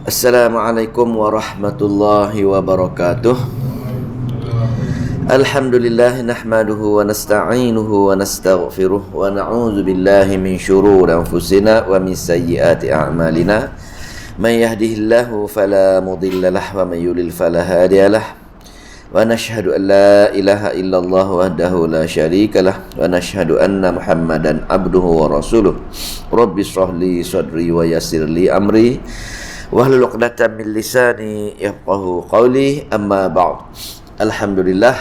Assalamualaikum warahmatullahi wabarakatuh. Alhamdulillah nahmaduhu wa nasta'inuhu wa nastaghfiruh wa na'udzu billahi min syururi anfusina wa min sayyiati a'malina. May yahdihillahu fala mudilla lahu wa may yudlil fala hadiya lahu. Wa nashhadu an la ilaha illallah wahdahu la syarika lah wa nashhadu anna Muhammadan abduhu wa rasuluh. Rabbi shrah li sadri wa yassir li amri wahlul 'uqdatam min lisani yafqahu qawli, amma ba'd. Alhamdulillah,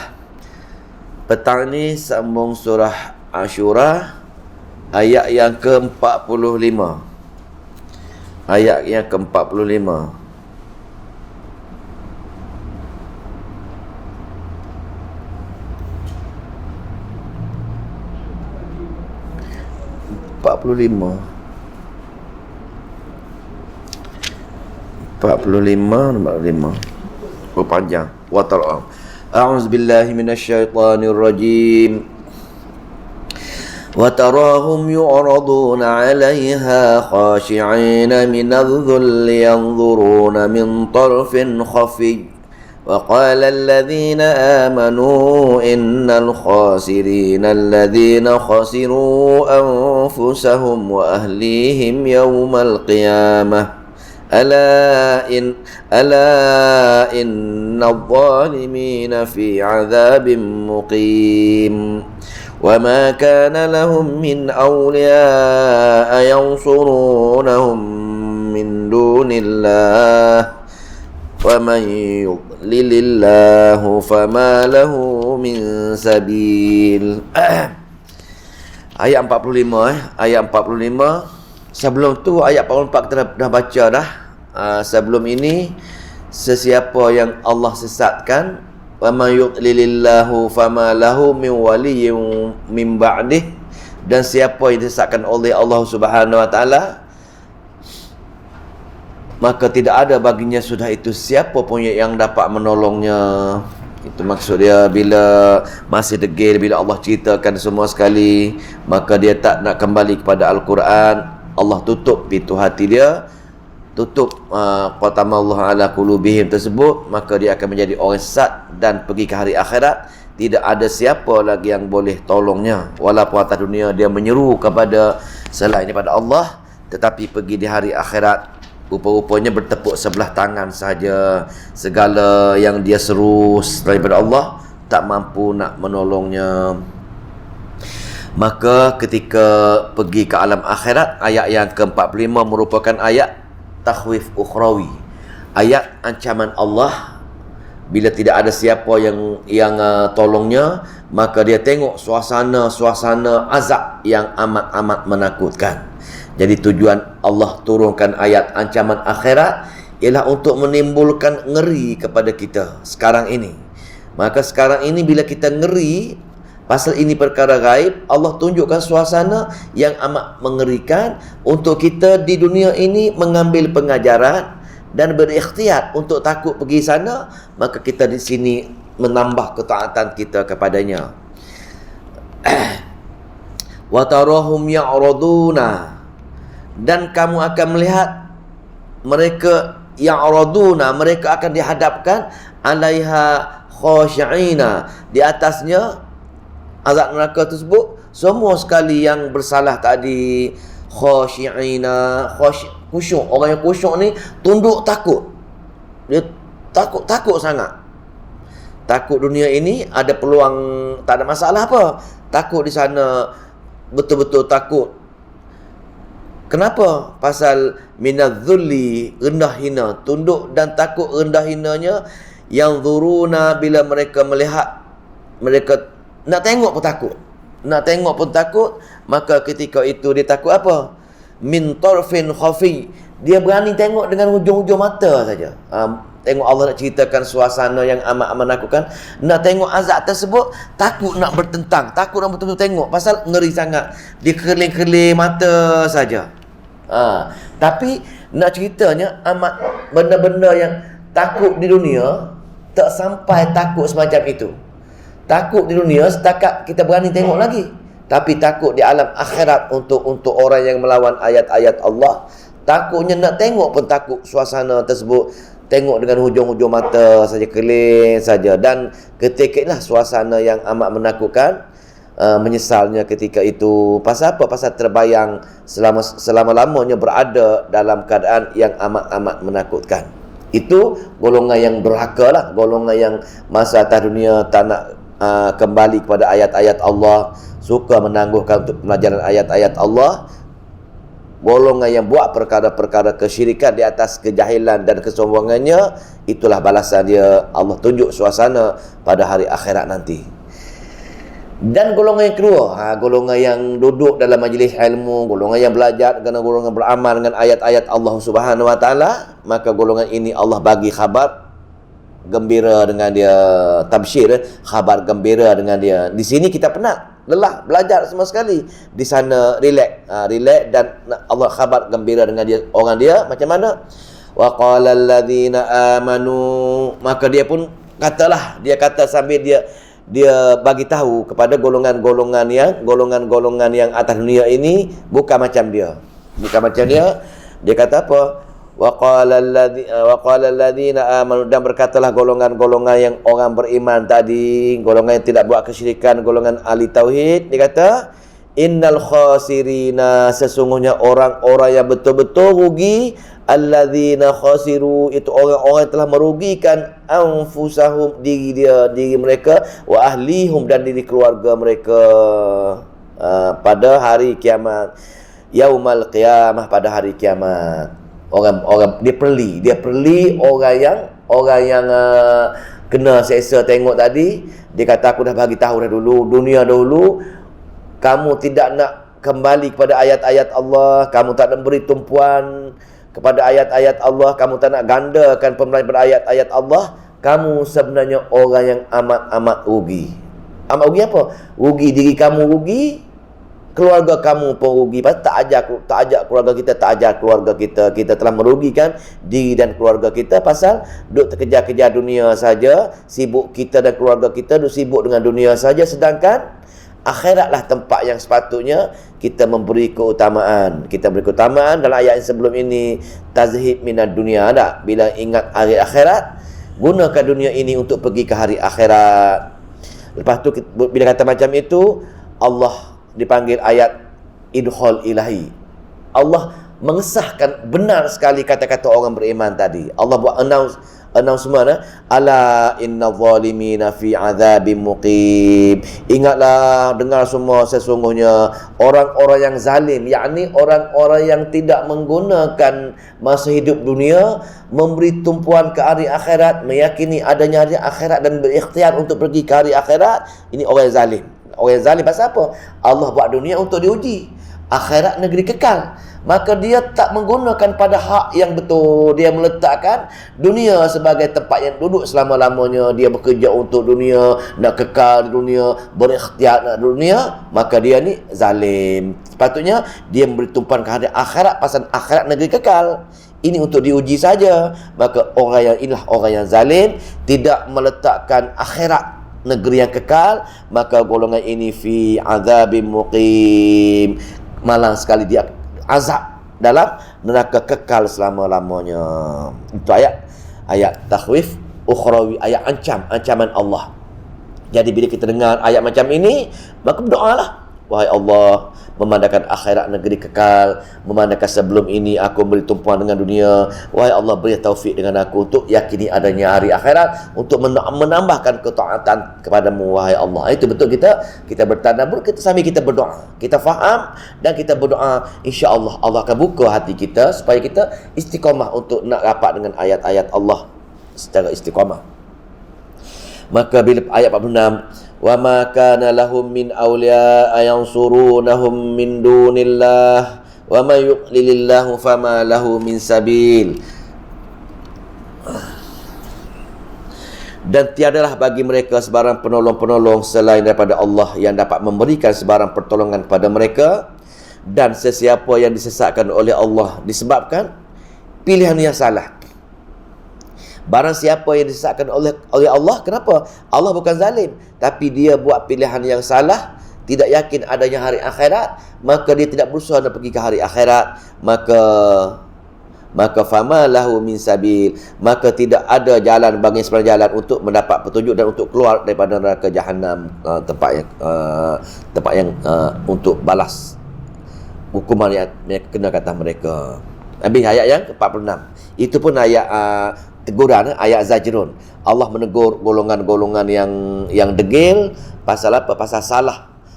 petang ni sambung surah Ashura ayat yang ke-45. Ayat yang ke-45. Nombor 5 panjang. Wa ta'ala a'udzu billahi minasyaitonir rajim. Wa tarahum yu'raduna 'alaiha khashi'ina minadh-dhulli yanzuruna min tarfin khafiy. Wa qala alladhina amanu innal khasirina alladhina khasiru anfusahum wa ahlihim yawmal qiyamah. ألا إن الظالمين في عذاب مقيم وما كان لهم من أولياء ينصرونهم من دون الله ومن يضلل الله فما له من سبيل. Ayat 45 ayat 45. Sebelum tu ayat 44 kita dah baca dah. Sebelum ini, sesiapa yang Allah sesatkan, wa may yudlilillahu fama lahu min waliyyin min ba'dih, dan siapa yang disesatkan oleh Allah Subhanahu wa taala, maka tidak ada baginya sudah itu siapa pun yang dapat menolongnya. Itu maksud dia bila masih degil, bila Allah ceritakan semua sekali, maka dia tak nak kembali kepada Al-Quran. Allah tutup pintu hati dia, tutup qatamallahu ala qulubihim tersebut, maka dia akan menjadi orang sesat dan pergi ke hari akhirat. Tidak ada siapa lagi yang boleh tolongnya. Walaupun atas dunia dia menyeru kepada selain daripada Allah, tetapi pergi di hari akhirat rupa-rupanya bertepuk sebelah tangan sahaja. Segala yang dia seru selain daripada Allah tak mampu nak menolongnya. Maka ketika pergi ke alam akhirat, ayat yang ke-45 merupakan ayat takhwif ukhrawi, ayat ancaman Allah. Bila tidak ada siapa yang tolongnya, maka dia tengok suasana azab yang amat menakutkan. Jadi tujuan Allah turunkan ayat ancaman akhirat ialah untuk menimbulkan ngeri kepada kita sekarang ini. Maka sekarang ini bila kita ngeri pasal ini perkara gaib, Allah tunjukkan suasana yang amat mengerikan untuk kita di dunia ini mengambil pengajaran dan berikhtiar untuk takut pergi sana. Maka kita di sini menambah ketaatan kita kepadanya. Wa tarahum ya'raduna, dan kamu akan melihat mereka ya'raduna, mereka akan dihadapkan alaiha khashi'ina, di atasnya azab neraka tersebut semua sekali yang bersalah tadi. Khashi'ina, khusyuk. Orang yang khusyuk ni tunduk takut. Dia takut sangat. Takut dunia ini ada peluang, tak ada masalah apa. Takut di sana betul-betul takut. Kenapa? Pasal minadh-dhulli, rendah hina, tunduk dan takut rendah hinanya. Yang zuruna, bila mereka melihat, mereka nak tengok pun takut. Nak tengok pun takut. Maka ketika itu dia takut apa? Min tarfin khafi. Dia berani tengok dengan hujung-hujung mata saja. Tengok Allah nak ceritakan suasana yang amat menakutkan. Nak tengok azab tersebut, takut nak bertentang, takut nak betul-betul tengok. Pasal ngeri sangat. Dia kerling-kerling mata saja. Tapi nak ceritanya amat benda-benda yang takut di dunia tak sampai takut semacam itu. Takut di dunia setakat kita berani tengok lagi. Tapi takut di alam akhirat untuk orang yang melawan ayat-ayat Allah, Takutnya nak tengok pun takut suasana tersebut. Tengok dengan hujung-hujung mata saja, kelin saja. Dan ketiklah suasana yang amat menakutkan. Menyesalnya ketika itu. Pasal apa? Pasal terbayang selama-lamanya berada dalam keadaan yang amat-amat menakutkan. Itu golongan yang berhaka lah. Golongan yang masa atas dunia tak nak kembali kepada ayat-ayat Allah, suka menangguhkan untuk pelajaran ayat-ayat Allah. Golongan yang buat perkara-perkara kesyirikan di atas kejahilan dan kesombongannya, itulah balasan dia. Allah tunjuk suasana pada hari akhirat nanti. Dan golongan yang kedua, golongan yang duduk dalam majlis ilmu, golongan yang belajar, golongan beramal dengan ayat-ayat Allah Subhanahu Wa Taala, maka golongan ini Allah bagi khabar gembira dengan dia, tabsyir, khabar gembira dengan dia. Di sini kita penat, lelah, belajar semua sekali. Di sana relax, dan Allah khabar gembira dengan dia, orang dia macam mana? Wa qala alladzina amanu, maka dia pun katalah, dia kata sambil dia bagi tahu kepada golongan-golongan yang atas dunia ini bukan macam dia. Dia kata apa? Wa qala alladzina amanu, dan berkatalah golongan-golongan yang orang beriman tadi, golongan yang tidak buat kesyirikan, golongan ahli tauhid. Dia kata, innal khasirina, sesungguhnya orang-orang yang betul-betul rugi, alladzina khasiru, itu orang-orang yang telah merugikan anfusahum, diri mereka, wa ahlihum, dan diri keluarga mereka pada hari kiamat, yaumal qiyamah, pada hari kiamat. Orang dia perli orang yang kena seksa tengok tadi. Dia kata, aku dah bagi tahu dah dulu, dunia dahulu kamu tidak nak kembali kepada ayat-ayat Allah, kamu tak nak beri tumpuan kepada ayat-ayat Allah, kamu tak nak gandakan pembelajaran pada ayat-ayat Allah, kamu sebenarnya orang yang amat-amat rugi. Amat rugi apa? Rugi diri kamu, rugi keluarga kamu pun rugi. Pasal tak ajak keluarga kita, kita telah merugikan diri dan keluarga kita pasal duk terkejar-kejar dunia saja. Sibuk kita dan keluarga kita duk sibuk dengan dunia saja, sedangkan akhiratlah tempat yang sepatutnya kita memberi keutamaan. Dalam ayat yang sebelum ini, tazhib minad dunia, tak? Bila ingat hari akhirat, gunakan dunia ini untuk pergi ke hari akhirat. Lepas tu bila kata macam itu, Allah dipanggil ayat idkhal ilahi. Allah mengesahkan benar sekali kata-kata orang beriman tadi. Allah buat announce semua, ala inna zalimina fi azabim muqim. Ingatlah, dengar semua, sesungguhnya orang-orang yang zalim, yakni orang-orang yang tidak menggunakan masa hidup dunia memberi tumpuan ke hari akhirat, meyakini adanya hari akhirat dan berikhtiar untuk pergi ke hari akhirat, ini orang yang zalim. Orang yang zalim pasal apa? Allah buat dunia untuk diuji, akhirat negeri kekal. Maka dia tak menggunakan pada hak yang betul. Dia meletakkan dunia sebagai tempat yang duduk selama-lamanya. Dia bekerja untuk dunia, nak kekal di dunia, berikhtiar nak dunia. Maka dia ni zalim. Sepatutnya dia memberi tumpuan ke hari akhirat, pasal akhirat negeri kekal. Ini untuk diuji saja. Maka orang yang zalim, tidak meletakkan akhirat negeri yang kekal, maka golongan ini fi azabim muqim, malang sekali dia azab dalam neraka kekal selama-lamanya. Itu ayat takhwif ukhrawi, ayat ancaman Allah. Jadi bila kita dengar ayat macam ini, maka berdoalah, wahai Allah, memandangkan akhirat negeri kekal, memandangkan sebelum ini aku beri tumpuan dengan dunia, wahai Allah, beri taufik dengan aku untuk yakini adanya hari akhirat, untuk menambahkan ketaatan kepadamu, wahai Allah. Itu betul kita bertadabbur, kita sambil kita berdoa, kita faham dan kita berdoa, insya-Allah Allah akan buka hati kita supaya kita istiqamah untuk nak rapat dengan ayat-ayat Allah secara istiqamah. Maka bila ayat 46, wa ma kana lahum min awliya yansurunahum min dunillah wa ma yuqlilillahu fama lahu min sabil. Dan tiadalah bagi mereka sebarang penolong-penolong selain daripada Allah yang dapat memberikan sebarang pertolongan kepada mereka, dan sesiapa yang disesatkan oleh Allah disebabkan pilihan yang salah. Barang siapa yang disesatkan oleh Allah, kenapa? Allah bukan zalim, tapi dia buat pilihan yang salah, tidak yakin adanya hari akhirat, maka dia tidak berusaha nak pergi ke hari akhirat, maka maka fama lahu min sabil, maka tidak ada jalan bagi sebarang jalan untuk mendapat petunjuk dan untuk keluar daripada neraka Jahannam, tempat yang untuk balas hukuman yang kena kata mereka. Habis ayat yang ke-46. Itu pun ayat teguran, ayat zajrun. Allah menegur golongan-golongan yang degil pasal apa? Pasal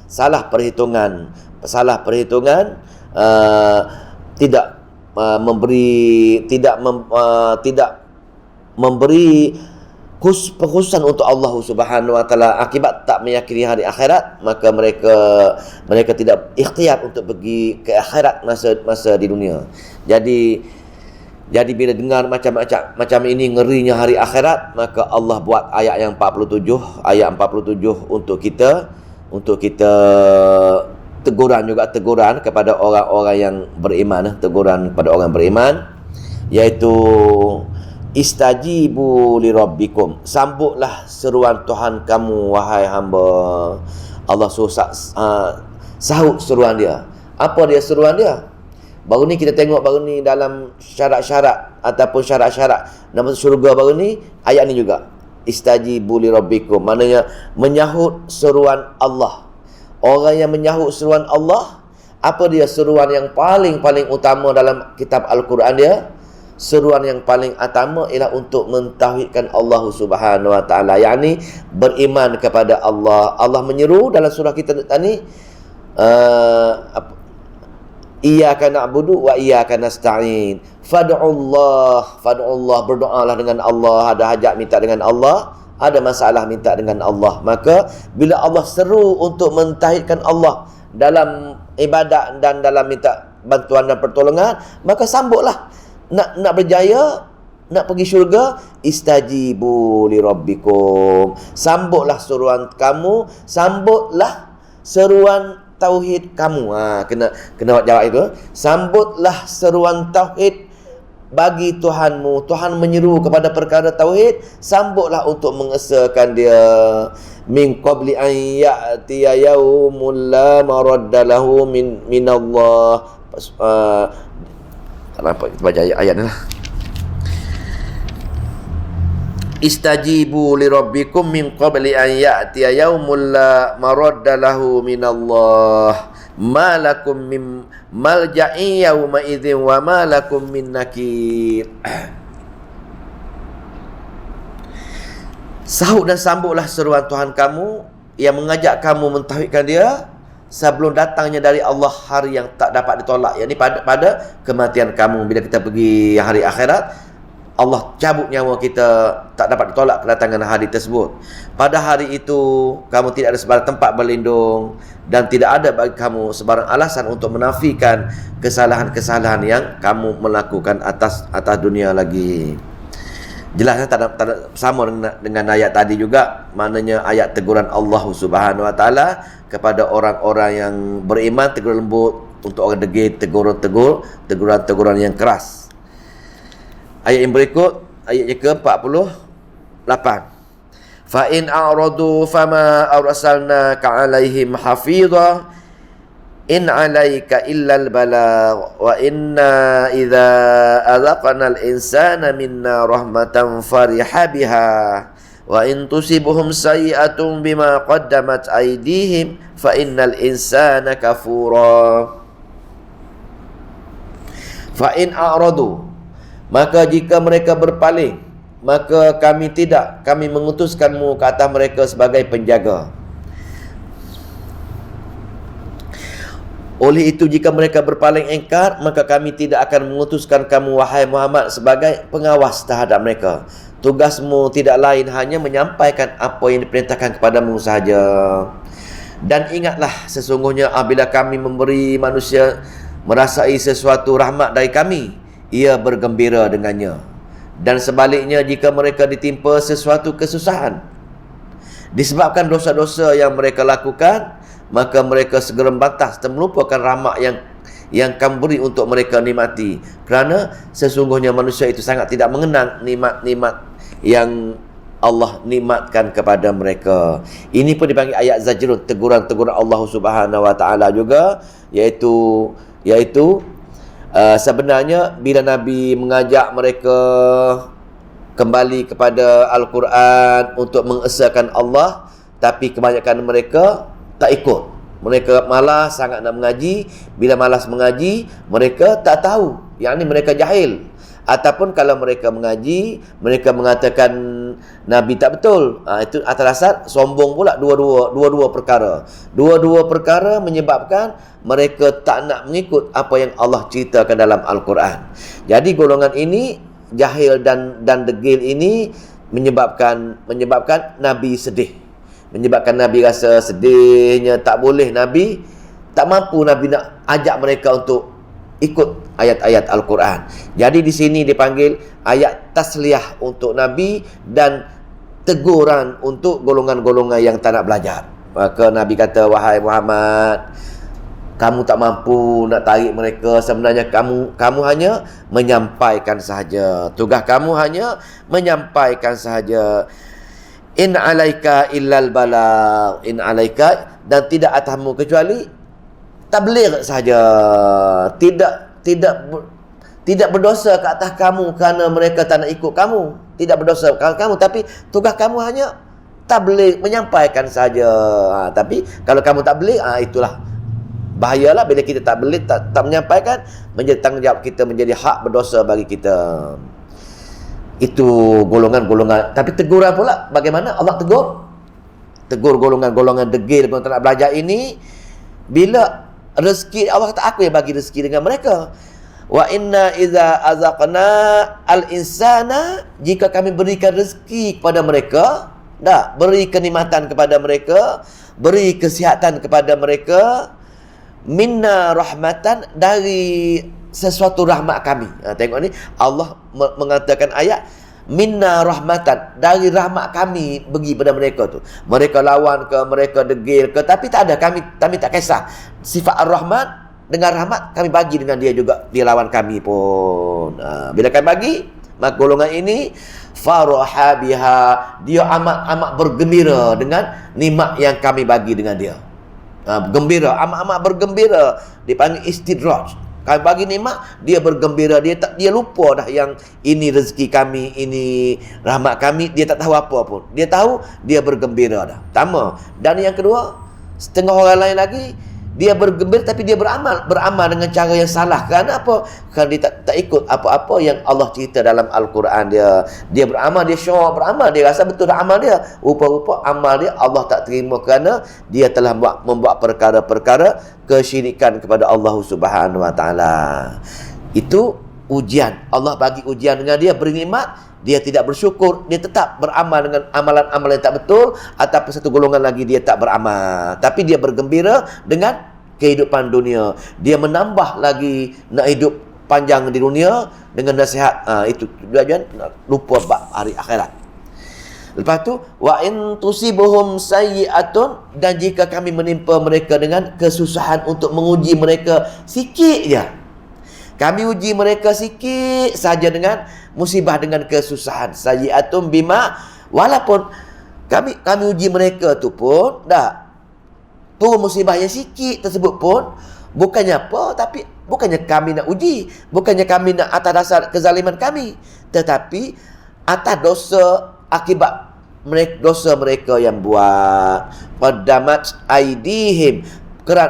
salah perhitungan, tidak memberi perkhususan untuk Allah Subhanahu wa taala akibat tak meyakini hari akhirat, maka mereka tidak ikhtiar untuk pergi ke akhirat masa di dunia. Jadi bila dengar macam ini ngerinya hari akhirat, maka Allah buat ayat yang 47 untuk kita teguran kepada orang-orang yang beriman, iaitu istajibu li rabbikum, sambutlah seruan Tuhan kamu wahai hamba. Allah sahut seruan dia. Apa dia seruan dia? Baru ni kita tengok dalam syarat-syarat ataupun syarat-syarat nama syurga baru ni, ayat ni juga istajibu li rabbikum, maknanya menyahut seruan Allah. Orang yang menyahut seruan Allah, apa dia seruan yang paling utama dalam kitab Al-Quran dia? Seruan yang paling utama ialah untuk mentauhidkan Allah Subhanahu wa taala, yakni beriman kepada Allah. Allah menyeru dalam surah kita tadi, iyyaka na'budu wa iyyaka nasta'in. Fad'ullah, berdoalah dengan Allah, ada hajat minta dengan Allah, ada masalah minta dengan Allah. Maka bila Allah seru untuk mentauhidkan Allah dalam ibadat dan dalam minta bantuan dan pertolongan, maka sambutlah. Nak berjaya, nak pergi syurga, istajibu li rabbikum, sambutlah seruan kamu, sambutlah seruan tauhid kamu. Kena jawab itu. Sambutlah seruan tauhid bagi Tuhanmu. Tuhan menyeru kepada perkara tauhid, sambutlah untuk mengesahkan dia. Min qabli an ya'tiya yaumul la maradda lahu min Allah. Kenapa kita baca ayat ni lah. Istajibu li rabbikum min qabli an ya'tiya yaumul la maradda lahu min Allah. Ma lakum min malja'in yawma idzin wa ma lakum min nakir. Sahut dan sambutlah seruan Tuhan kamu yang mengajak kamu mentauhidkan dia sebelum datangnya dari Allah hari yang tak dapat ditolak, yakni pada kematian kamu. Bila kita pergi hari akhirat, Allah cabut nyawa kita, tak dapat ditolak kedatangan hari tersebut. Pada hari itu kamu tidak ada sebarang tempat berlindung dan tidak ada bagi kamu sebarang alasan untuk menafikan kesalahan-kesalahan yang kamu melakukan atas dunia lagi. Jelasnya tak ada sama dengan ayat tadi juga, maknanya ayat teguran Allah Subhanahu wa taala kepada orang-orang yang beriman, teguran lembut. Untuk orang degil, teguran yang keras. Ayat yang berikut, ayat yang ke-48. Fa in a'radu fama arsalnaka 'alaihim hafidha in 'alaika illal balagh wa inna idza azaqnal insana minna rahmatan fariha biha wa in tusibuhum sayi'atun bima qaddamat aydihim fa innal insana kafura. Fa in a'radu, maka jika mereka berpaling, maka kami mengutuskanmu ke atas mereka sebagai penjaga. Oleh itu, jika mereka berpaling engkar, maka kami tidak akan mengutuskan kamu wahai Muhammad sebagai pengawas terhadap mereka. Tugasmu tidak lain hanya menyampaikan apa yang diperintahkan kepadamu sahaja. Dan ingatlah, sesungguhnya apabila kami memberi manusia merasai sesuatu rahmat dari kami, ia bergembira dengannya. Dan sebaliknya, jika mereka ditimpa sesuatu kesusahan disebabkan dosa-dosa yang mereka lakukan, maka mereka segera membantah dan melupakan rahmat yang kamu beri untuk mereka nikmati. Kerana sesungguhnya manusia itu sangat tidak mengenang nikmat-nikmat yang Allah nikmatkan kepada mereka. Ini pun dipanggil ayat zajrun, teguran-teguran Allah Subhanahu wa taala juga, iaitu Sebenarnya bila Nabi mengajak mereka kembali kepada Al-Quran untuk mengesahkan Allah, tapi kebanyakan mereka tak ikut. Mereka malas sangat nak mengaji. Bila malas mengaji, mereka tak tahu, yang ni mereka jahil. Ataupun kalau mereka mengaji, mereka mengatakan Nabi tak betul. Itu atas dasar sombong pula. Dua-dua perkara. Dua-dua perkara menyebabkan mereka tak nak mengikut apa yang Allah ceritakan dalam Al-Quran. Jadi golongan ini, jahil dan degil ini menyebabkan Nabi sedih. Menyebabkan Nabi rasa sedihnya, tak boleh Nabi, tak mampu Nabi nak ajak mereka untuk ikut ayat-ayat Al-Quran. Jadi di sini dipanggil ayat tasliyah untuk Nabi dan teguran untuk golongan-golongan yang tak nak belajar. Maka Nabi kata, wahai Muhammad, kamu tak mampu nak tarik mereka. Sebenarnya kamu hanya menyampaikan sahaja. Tugas kamu hanya menyampaikan sahaja. In alaika illal balagh. In alaika, dan tidak atasmu kecuali tabligh saja. Tidak berdosa ke atas kamu kerana mereka tak nak ikut kamu. Tidak berdosa ke atas kamu, tapi tugas kamu hanya tabligh, menyampaikan saja. Tapi kalau kamu tabligh, itulah bahayalah bila kita tak tabligh, tak menyampaikan, menjadi tanggungjawab kita, menjadi hak berdosa bagi kita. Itu golongan-golongan. Tapi teguran pula, bagaimana Allah tegur golongan-golongan degil yang tak nak belajar ini. Bila rezeki, Allah kata aku yang bagi rezeki dengan mereka. Wa inna iza azaqna al-insana, jika kami berikan rezeki kepada mereka, beri kenikmatan kepada mereka, beri kesihatan kepada mereka, minna rahmatan, dari sesuatu rahmat kami. Tengok ni, Allah mengatakan ayat minna rahmatan, dari rahmat kami bagi pada mereka tu. Mereka lawan ke, mereka degil ke, tapi tak ada, kami tak kisah. Sifat ar-Rahman, dengan rahmat kami bagi dengan dia juga, dia lawan kami pun. Bila kami bagi, maka golongan ini faraha biha, dia amat bergembira dengan nikmat yang kami bagi dengan dia. Gembira, amat bergembira, dipanggil istidraj. Kami bagi nikmat, dia bergembira, dia lupa dah yang ini rezeki kami, ini rahmat kami, dia tak tahu apa pun. Dia tahu dia bergembira dah. Pertama. Dan yang kedua, setengah orang lain lagi, dia bergembira tapi dia beramal dengan cara yang salah. Kerana apa? Kerana dia tak ikut apa-apa yang Allah cerita dalam Al-Quran dia. Dia beramal, dia syok beramal, dia rasa betul dah amal dia. Rupa-rupa amal dia Allah tak terima kerana dia telah membuat perkara-perkara kesyirikan kepada Allah Subhanahu Wa Taala. Itu ujian. Allah bagi ujian dengan dia, beri nikmat, dia tidak bersyukur, dia tetap beramal dengan amalan-amalan yang tak betul. Ataupun satu golongan lagi, dia tak beramal, tapi dia bergembira dengan kehidupan dunia. Dia menambah lagi nak hidup panjang di dunia dengan nasihat. Itu tujuan, lupa bab hari akhirat. Lepas tu, wa in tusibuhum sayyi'atun, dan jika kami menimpa mereka dengan kesusahan untuk menguji mereka sikit je. Kami uji mereka sikit saja dengan musibah, dengan kesusahan. Sayyi'atun bima, walaupun kami uji mereka tu pun turun musibah yang sikit tersebut pun, bukannya apa, tapi bukannya kami nak uji, bukannya kami nak atas dasar kezaliman kami, tetapi atas dosa, akibat dosa mereka yang buat. Qaddamat aidihim,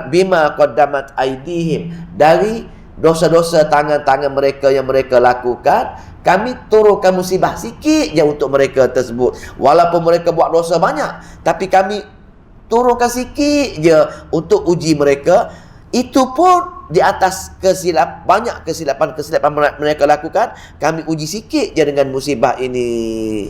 bima qaddamat aidihim, dari dosa-dosa tangan-tangan mereka yang mereka lakukan, kami turunkan musibah sikit je untuk mereka tersebut. Walaupun mereka buat dosa banyak, tapi kami turunkan sikit je untuk uji mereka. Itu pun di atas banyak kesilapan mereka lakukan, kami uji sikit je dengan musibah ini.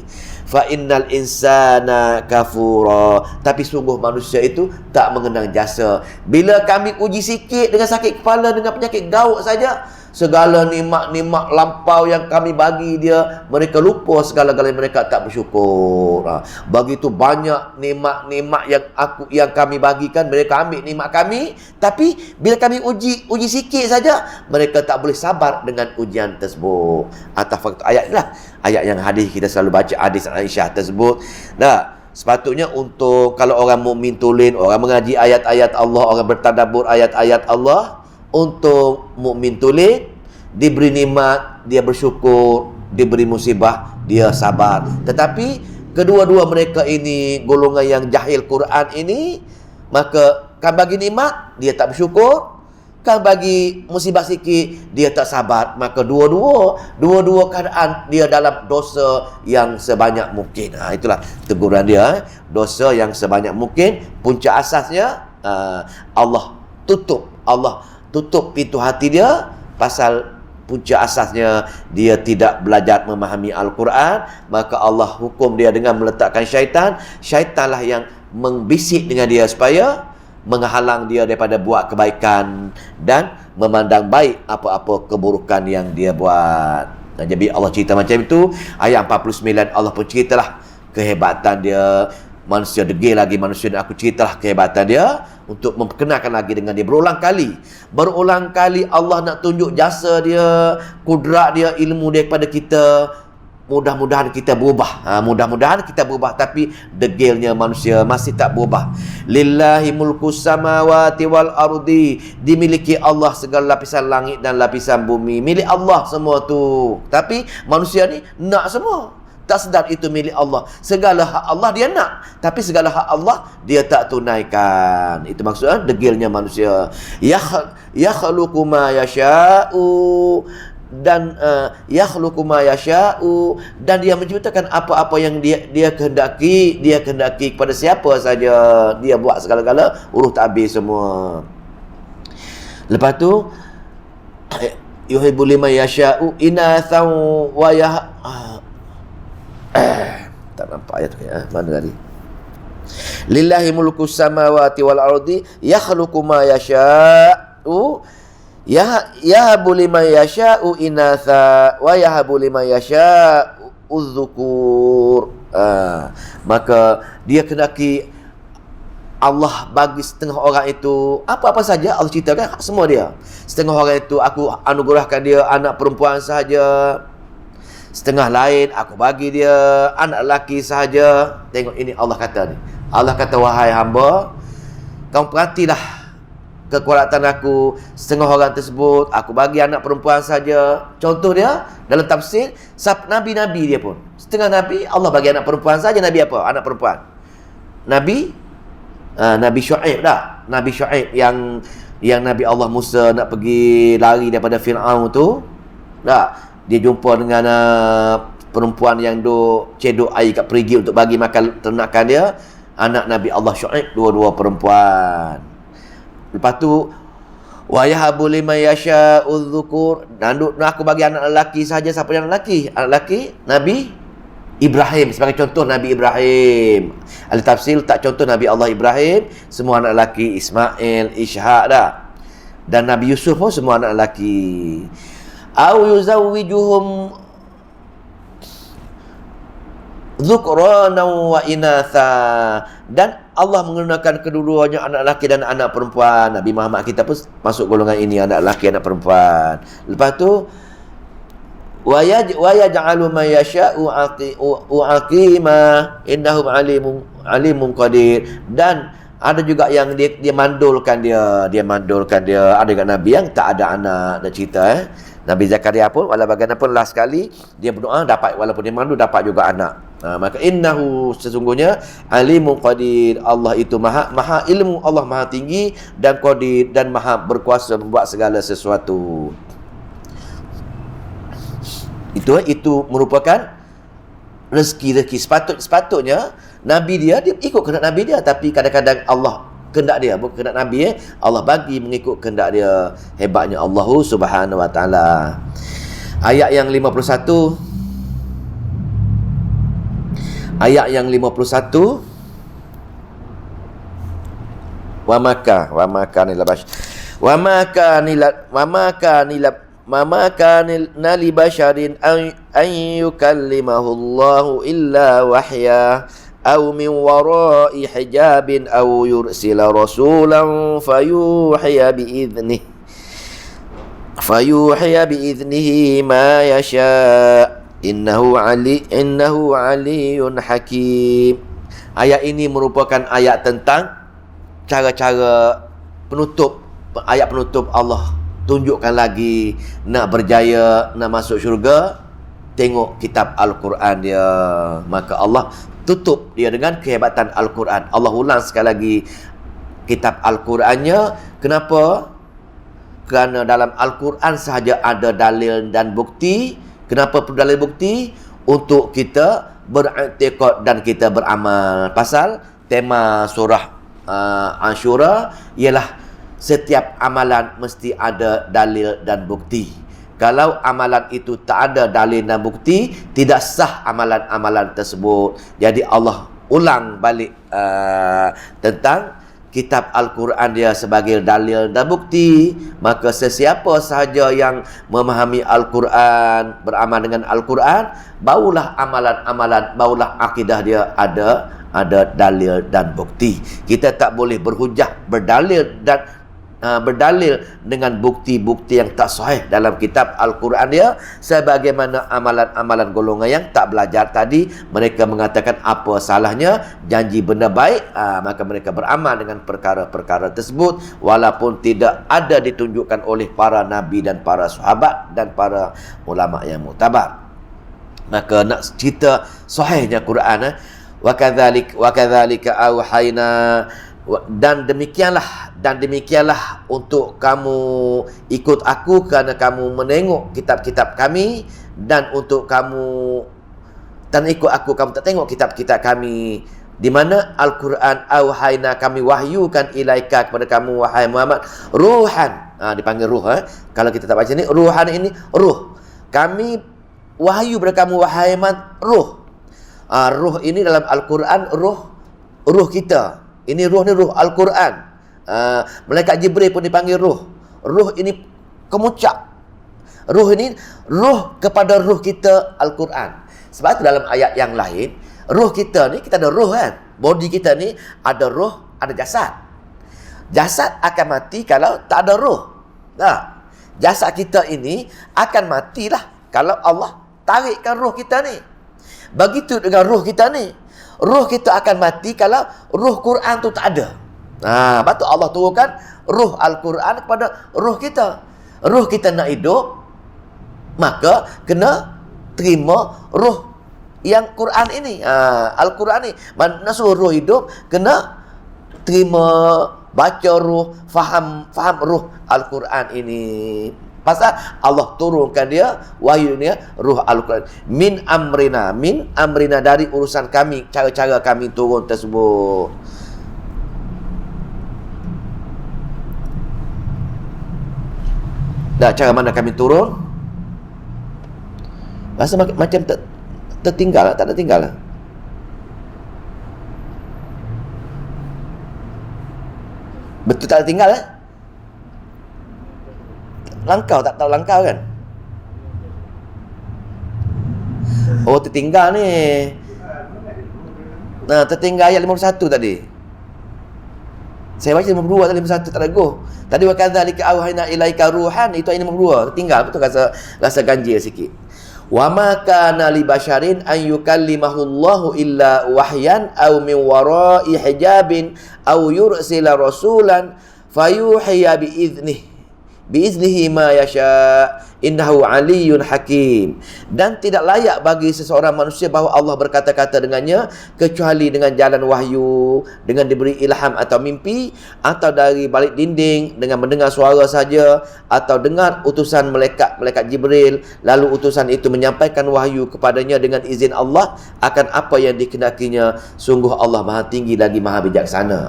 Fa innal insana kafura, tapi sungguh manusia itu tak mengenang jasa. Bila kami uji sikit dengan sakit kepala, dengan penyakit gaut saja, segala nikmat-nikmat lampau yang kami bagi dia, mereka lupa segala-galanya, mereka tak bersyukur. Begitu banyak nikmat-nikmat yang kami bagikan, mereka ambil nikmat kami, tapi bila kami uji sikit saja, mereka tak boleh sabar dengan ujian tersebut. Atas fakta ayat inilah, ayat yang hadis kita selalu baca, hadis Aisyah tersebut. Sepatutnya untuk kalau orang mukmin tulen, orang mengaji ayat-ayat Allah, orang bertadabbur ayat-ayat Allah, untuk mukmin tulen diberi nikmat dia bersyukur, diberi musibah dia sabar. Tetapi kedua-dua mereka ini golongan yang jahil Quran ini, maka kan bagi nikmat dia tak bersyukur, kan bagi musibah sikit dia tak sabar, maka dua-dua keadaan dia dalam dosa yang sebanyak mungkin. Itulah teguran dia, dosa yang sebanyak mungkin. Punca asasnya Allah tutup pintu hati dia, pasal punca asasnya dia tidak belajar memahami Al-Quran. Maka Allah hukum dia dengan meletakkan syaitan. Syaitanlah yang membisik dengan dia supaya menghalang dia daripada buat kebaikan dan memandang baik apa-apa keburukan yang dia buat. Jadi Allah cerita macam itu. Ayat 49 Allah pun ceritalah kehebatan dia. Manusia degil lagi manusia, dan aku ceritalah kehebatan dia untuk memperkenalkan lagi dengan dia. Berulang kali Allah nak tunjuk jasa dia, kudrat dia, ilmu dia kepada kita. Mudah-mudahan kita berubah. Mudah-mudahan kita berubah. Tapi degilnya manusia masih tak berubah. Lillahi mulku samawati wal ardi. Dimiliki Allah segala lapisan langit dan lapisan bumi. Milik Allah semua tu. Tapi manusia ni nak semua. Tak sedar itu milik Allah. Segala hak Allah dia nak, tapi segala hak Allah dia tak tunaikan. Itu maksudnya degilnya manusia. Yakhluqu ma yasha'u, dan yakhluqu ma yasha'u, dan dia menciptakan apa-apa yang dia kehendaki. Dia kehendaki kepada siapa saja. Dia buat segala-gala, urus tak habis semua. Lepas tu yuhibbu liman yasha'u inathan wa tak nampak ayat tu ya. Mana tadi? Lillahi mulku samawati wal ardi yakhluqu ma yasha'u yahabu liman yasha'u inatha wa yahabu liman yasha'u udzukur. Maka dia kendaki Allah bagi setengah orang itu apa-apa saja. Allah ceritakan semua dia. Setengah orang itu aku anugerahkan dia anak perempuan sahaja. Setengah lain aku bagi dia anak lelaki sahaja. Tengok ini Allah kata ni. Allah kata, wahai hamba, kamu perhatilah kekuatan aku. Setengah orang tersebut aku bagi anak perempuan saja. Contoh dia dalam tafsir, nabi-nabi dia pun. Setengah nabi Allah bagi anak perempuan saja. Nabi apa? Anak perempuan. Nabi Syuaib dah. Nabi Syuaib yang Nabi Allah Musa nak pergi lari daripada Fir'aun tu. Dah. Dia jumpa dengan perempuan yang cedok air kat perigi untuk bagi makan ternakan dia. Anak Nabi Allah Syuaib, dua-dua perempuan. Lepas tu wa yahabu liman yasha'u dzukur, dan aku bagi anak lelaki saja. Siapa yang lelaki? Anak lelaki Nabi Ibrahim, sebagai contoh Nabi Ibrahim. Ahli tafsir tak contoh Nabi Allah Ibrahim, semua anak lelaki. Ismail, Ishaq dah. Dan Nabi Yusuf pun semua anak lelaki. Au yuzawwijuhum dhukrana wa inatha, dan Allah menggunakan kedua-duanya anak lelaki dan anak perempuan. Nabi Muhammad kita pun masuk golongan ini, anak lelaki anak perempuan. Lepas tu wa yaj'alu ma yasha'u aqima innahu alimun qadir, dan ada juga yang dia mandulkan dia ada juga Nabi yang tak ada anak. Dah cerita Nabi Zakaria pun walaupun bagaimanapun last sekali dia berdoa dapat, walaupun dia mandu dapat juga anak. Maka innahu, sesungguhnya alimun qadir, Allah itu maha ilmu, Allah maha tinggi dan qadir, dan maha berkuasa membuat segala sesuatu. Itu merupakan rezeki. Sepatutnya Nabi dia ikut kehendak Nabi dia, tapi kadang-kadang Allah kehendak dia, bukan kehendak Nabi Allah bagi mengikut kehendak dia. Hebatnya Allah Subhanahu wa taala. Ayat yang 51. Ayat yang 51. Wa maka li basharin an yukallimahu Allahu illa wahya aw min wara'i hijabin aw yursila rasulan fayuhiya bi'idhnihi ma yasha' innahu aliyyun hakim. Ayat ini merupakan ayat tentang cara-cara penutup, ayat penutup Allah tunjukkan lagi, nak berjaya, nak masuk syurga, tengok kitab Al-Quran dia. Maka Allah tutup dia dengan kehebatan Al-Quran. Allah ulang sekali lagi kitab Al-Qurannya. Kenapa? Kerana dalam Al-Quran sahaja ada dalil dan bukti. Kenapa perlu dalil bukti? Untuk kita beriktikad dan kita beramal. Pasal tema surah Ashura ialah setiap amalan mesti ada dalil dan bukti. Kalau amalan itu tak ada dalil dan bukti, tidak sah amalan-amalan tersebut. Jadi Allah ulang balik tentang kitab Al-Quran dia sebagai dalil dan bukti. Maka sesiapa sahaja yang memahami Al-Quran, beramal dengan Al-Quran, barulah amalan-amalan, barulah akidah dia ada dalil dan bukti. Kita tak boleh berhujah, berdalil dengan bukti-bukti yang tak sahih dalam kitab Al-Quran dia, sebagaimana amalan-amalan golongan yang tak belajar tadi. Mereka mengatakan apa salahnya janji benda baik, maka mereka beramal dengan perkara-perkara tersebut walaupun tidak ada ditunjukkan oleh para nabi dan para sahabat dan para ulama yang muktabar. Maka nak cerita sahihnya Quran, wa kadzalika auhayna, dan demikianlah untuk kamu ikut aku kerana kamu menengok kitab-kitab kami, dan untuk kamu dan ikut aku kamu tak tengok kitab-kitab kami, di mana Al-Quran auhayna, kami wahyukan ilaika kepada kamu wahai Muhammad, ruhan, dipanggil ruh. Kalau kita tak baca ni ruhan, ini ruh, kami wahyu kepada kamu wahai Muhammad, ruh. Ruh ini dalam Al-Quran ruh kita. Ini ruh ni ruh Al-Quran. Malaikat Jibril pun dipanggil ruh. Ruh ini kemucak. Ruh ini ruh kepada ruh kita Al-Quran. Sebab tu dalam ayat yang lain, ruh kita ni, kita ada ruh kan. Body kita ni ada ruh, ada jasad. Jasad akan mati kalau tak ada ruh. Jasad kita ini akan matilah kalau Allah tarikkan ruh kita ni. Begitu dengan ruh kita ni. Ruh kita akan mati kalau ruh Quran tu tak ada. Lepas tu Allah turunkan ruh Al-Quran kepada ruh kita. Ruh kita nak hidup, maka kena terima ruh yang Quran ini. Al-Quran ni. Nak suruh ruh hidup, kena terima, baca ruh, faham ruh Al-Quran ini. Pasal Allah turunkan dia, wahyu dia, ruh Al-Quran. Min amrina, dari urusan kami, cara-cara kami turun tersebut. Dah, cara mana kami turun? Rasa macam tertinggal, tak ada tinggal lah. Betul tak ada tinggal lah. Langkau, tak tahu langkau kan? Oh, tertinggal ni. Tertinggal ayat 51 tadi. Saya baca 52 tadi, 51 tak ada go. Tadi wa kadzalika auhayna ilaika ruhan, itu ayat 52. Tertinggal, betul rasa ganjil sikit. Wa ma kana li basharin an yukallimahu Allahu illa wahyan aw min wara'i hijabin aw yursila rasulan fayuhiya biiznihi ma yasha innahu aliyyun hakim. Dan tidak layak bagi seseorang manusia bahawa Allah berkata-kata dengannya kecuali dengan jalan wahyu, dengan diberi ilham atau mimpi, atau dari balik dinding dengan mendengar suara saja, atau dengar utusan malaikat Jibril, lalu utusan itu menyampaikan wahyu kepadanya dengan izin Allah akan apa yang dikenakinya. Sungguh Allah Maha Tinggi lagi Maha Bijaksana.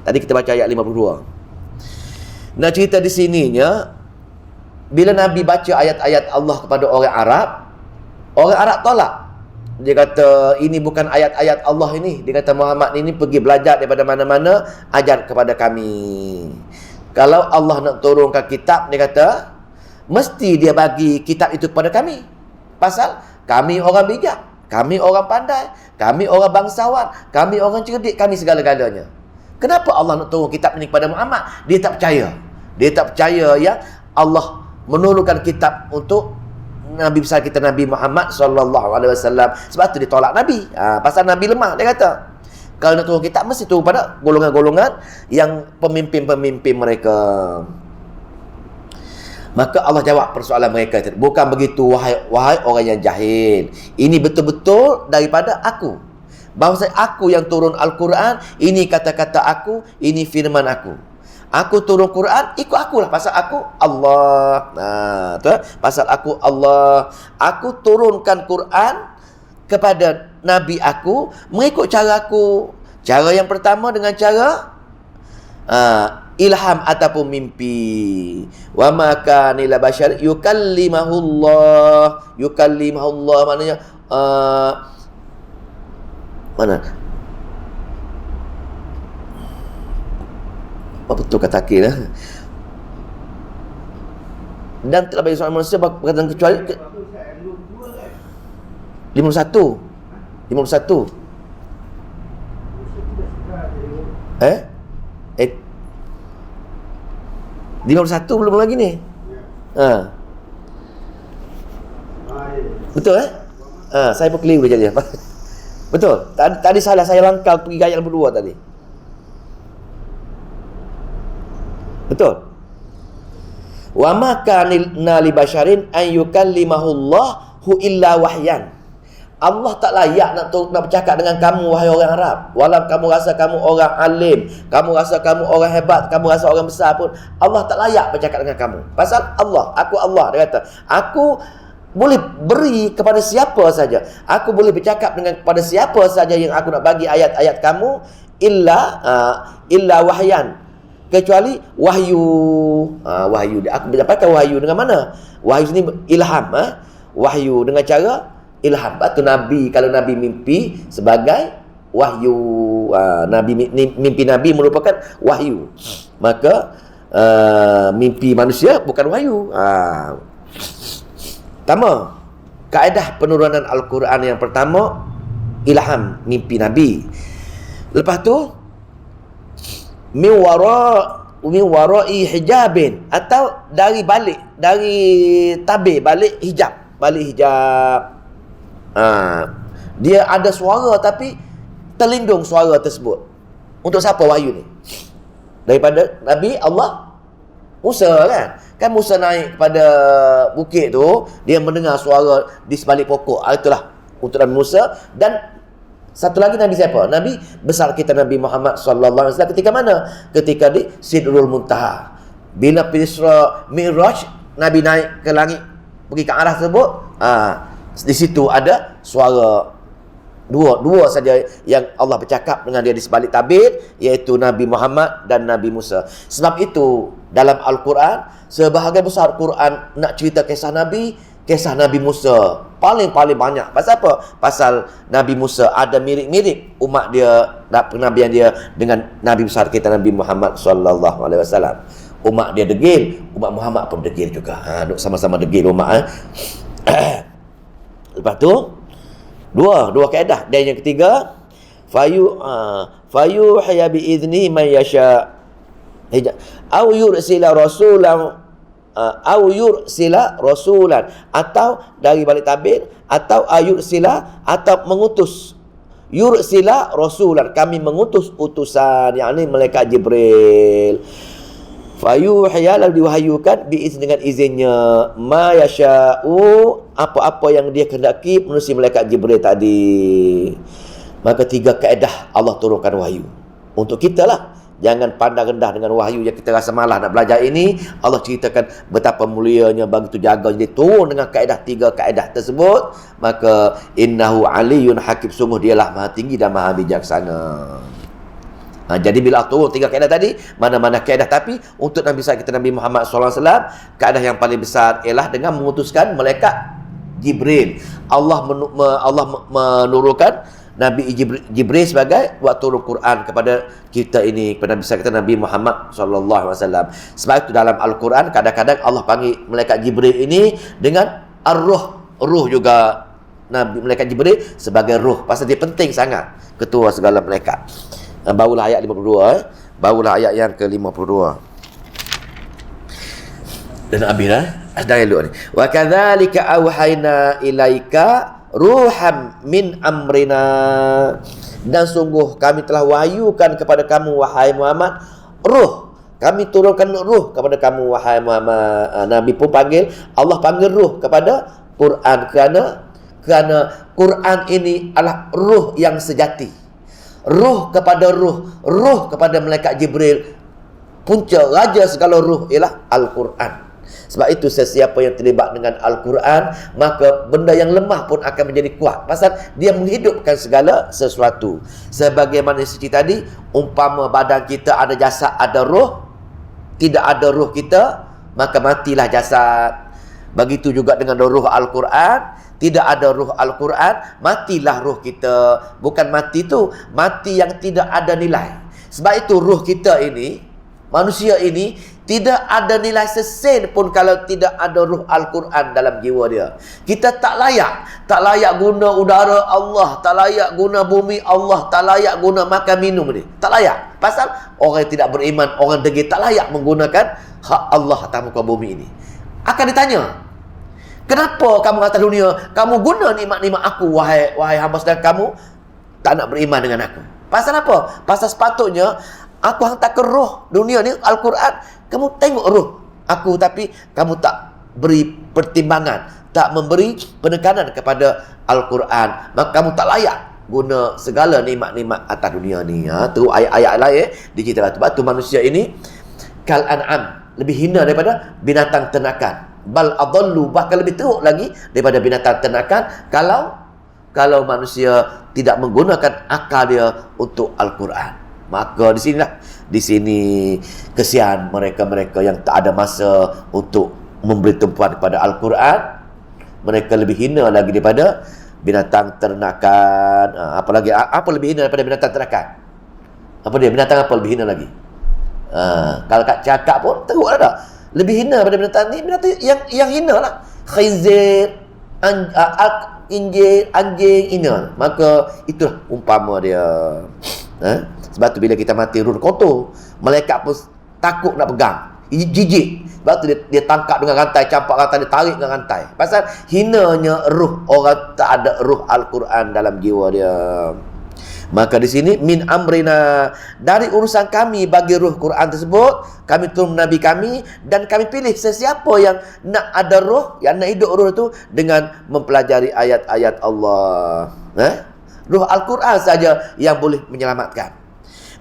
Tadi kita baca ayat 52. Nah, cerita di sininya, bila Nabi baca ayat-ayat Allah kepada orang Arab tolak. Dia kata, ini bukan ayat-ayat Allah ini. Dia kata, Muhammad ini pergi belajar daripada mana-mana, ajar kepada kami. Kalau Allah nak turunkan kitab, dia kata, mesti dia bagi kitab itu kepada kami. Pasal kami orang bijak, kami orang pandai, kami orang bangsawan, kami orang cerdik, kami segala-galanya. Kenapa Allah nak turun kitab ini kepada Muhammad? Dia tak percaya. Dia tak percaya yang Allah menurunkan kitab untuk Nabi besar kita Nabi Muhammad SAW. Sebab tu dia tolak Nabi. Pasal Nabi lemah, dia kata. Kalau nak turun kitab, mesti turun pada golongan-golongan yang pemimpin-pemimpin mereka. Maka Allah jawab persoalan mereka itu. Bukan begitu, wahai orang yang jahil. Ini betul-betul daripada aku. Bahawa aku yang turun Al-Quran, ini kata-kata aku, ini firman aku. Aku turun Quran, ikut akulah. Pasal aku Allah. Pasal aku Allah. Aku turunkan Quran kepada Nabi aku, mengikut cara aku. Cara yang pertama dengan cara ilham ataupun mimpi. Wa ma kana lil bashar yukallimahullah. Yukallimahullah maknanya mana? Apa betul kata akhir dan telah bagi seorang manusia berkaitan kecuali 51 51 belum lagi ni. Betul saya pun keliru jadi. Betul. Tadi salah, saya langkah pergi ayat nombor 2 tadi. Betul. Wa ma kana li basyarin an yukallimahullahu illa wahyan. Allah tak layak nak bercakap dengan kamu, wahai orang Arab. Walau kamu rasa kamu orang alim, kamu rasa kamu orang hebat, kamu rasa orang besar pun, Allah tak layak bercakap dengan kamu. Pasal Allah, aku Allah. Dia kata, aku boleh beri kepada siapa saja. Aku boleh bercakap dengan kepada siapa saja yang aku nak bagi ayat-ayat kamu, illa wahyan. Kecuali wahyu. Wahyu. Aku mendapatkan wahyu dengan mana? Wahyu ni ilham. Wahyu dengan cara ilham. Itu Nabi, kalau Nabi mimpi sebagai wahyu. Mimpi Nabi merupakan wahyu. Maka mimpi manusia bukan wahyu. Pertama, kaedah penurunan Al-Quran yang pertama, ilham, mimpi Nabi. Lepas tu min wara'i hijabin, atau dari tabir balik hijab. Dia ada suara tapi terlindung suara tersebut. Untuk siapa wahyu ni? Daripada Nabi Allah Musa kan Musa naik kepada bukit tu, dia mendengar suara di sebalik pokok. Itulah untuk Nabi Musa. Dan satu lagi Nabi siapa? Nabi besar kita, Nabi Muhammad sallallahu alaihi wasallam. Ketika mana? Ketika di Sidrul Muntaha. Bila Isra Mi'raj, Nabi naik ke langit, pergi ke arah tersebut. Di situ ada suara dua saja yang Allah bercakap dengan dia di sebalik tabir, iaitu Nabi Muhammad dan Nabi Musa. Sebab itu dalam Al-Quran, sebahagian besar Quran nak cerita kisah Nabi Musa paling banyak. Pasal apa? Pasal Nabi Musa ada mirip-mirip umat dia, kenabian dia dengan Nabi besar kita Nabi Muhammad sallallahu alaihi wasallam. Umat dia degil, umat Muhammad pun degil juga. Duk sama-sama degil umat. Lepas tu dua kaedah. Dan yang ketiga, fayuhya bi idzni man yasha. Au yursila rasulan, atau dari balik tabir, atau ayursila, atau mengutus. Yursila rasulan, kami mengutus utusan, yakni malaikat Jibril. Fayuhya, lalu diwahyukan dengan izinnya, ma yasha'u, apa-apa yang dia kehendaki melalui malaikat Jibril tadi. Maka 3 kaedah Allah turunkan wahyu untuk kita lah. Jangan pandang rendah dengan wahyu yang kita rasa malah nak belajar ini. Allah ceritakan betapa mulianya, begitu jaga. Jadi turun dengan kaedah 3 kaedah tersebut. Maka innahu aliyun hakim, sungguh dialah maha tinggi dan maha bijaksana. Jadi bila turun 3 kaedah tadi, mana-mana kaedah, tapi untuk Nabi besar kita Nabi Muhammad SAW, kaedah yang paling besar ialah dengan mengutuskan malaikat Jibril. Allah menurunkan Nabi Jibril sebagai waktu turun Quran kepada kita ini, kepada Nabi besar kita Nabi Muhammad SAW. Sebab itu dalam Al-Quran kadang-kadang Allah panggil malaikat Jibril ini dengan ar-ruh juga. Nabi malaikat Jibril sebagai ruh, pasal dia penting sangat, ketua segala malaikat. Barulah ayat 52. Barulah ayat yang ke-52. Dan habislah dari dulu ni. Wa kadzalika auhayna ilaika ruham min amrina, dan sungguh kami telah wahyukan kepada kamu wahai Muhammad ruh Kami turunkan ruh kepada kamu wahai Muhammad. Nabi pun panggil, Allah panggil ruh kepada Quran kerana Quran ini adalah ruh yang sejati. Ruh kepada ruh kepada malaikat Jibril. Punca raja segala ruh ialah Al-Quran. Sebab itu sesiapa yang terlibat dengan Al-Quran, maka benda yang lemah pun akan menjadi kuat. Pasal dia menghidupkan segala sesuatu. Sebagaimana sisi tadi, umpama badan kita ada jasad, ada roh, tidak ada roh kita, maka matilah jasad. Begitu juga dengan roh Al-Quran. Tidak ada roh Al-Quran, matilah roh kita. Bukan mati tu, mati yang tidak ada nilai. Sebab itu roh kita ini, manusia ini, tidak ada nilai sesen pun kalau tidak ada ruh Al-Quran dalam jiwa dia. Kita tak layak guna udara Allah, tak layak guna bumi Allah, tak layak guna makan minum ni. Tak layak. Pasal orang yang tidak beriman, orang degil, tak layak menggunakan hak Allah atas muka bumi ini. Akan ditanya, kenapa kamu atas dunia, kamu guna nikmat-nikmat aku, wahai hamba sedang kamu tak nak beriman dengan aku? Pasal apa? Pasal sepatutnya aku hantarkan roh dunia ni, Al-Quran, kamu tengok roh aku, tapi kamu tak beri pertimbangan, tak memberi penekanan kepada Al-Quran, maka kamu tak layak guna segala nikmat-nikmat atas dunia ni. Tu ayat-ayat lain diceritakan. Sebab tu manusia ini kal an'am, lebih hina daripada binatang ternakan. Bal adallu, bahkan lebih teruk lagi daripada binatang ternakan kalau manusia tidak menggunakan akal dia untuk Al-Quran. Maka di sini kesian mereka-mereka yang tak ada masa untuk memberi tumpuan kepada Al-Quran. Mereka lebih hina lagi daripada binatang ternakan. Apa lebih hina daripada binatang ternakan? Apa dia? Binatang apa lebih hina lagi? Kalau kat cakap pun teruk lah dah. Lebih hina daripada binatang ni, binatang yang hina lah. Khinzir, anjing hina. Maka itulah umpama dia. Sebab tu bila kita mati ruh kotor, malaikat pun takut nak pegang, jijik. Sebab tu dia tangkap dengan rantai, campak rantai, dia tarik dengan rantai. Pasal hinanya ruh orang tak ada ruh Al-Quran dalam jiwa dia. Maka di sini min amrina, dari urusan kami bagi ruh Quran tersebut, kami turun Nabi kami, dan kami pilih sesiapa yang nak ada ruh, yang nak hidup ruh itu dengan mempelajari ayat-ayat Allah. Ruh Al-Quran saja yang boleh menyelamatkan.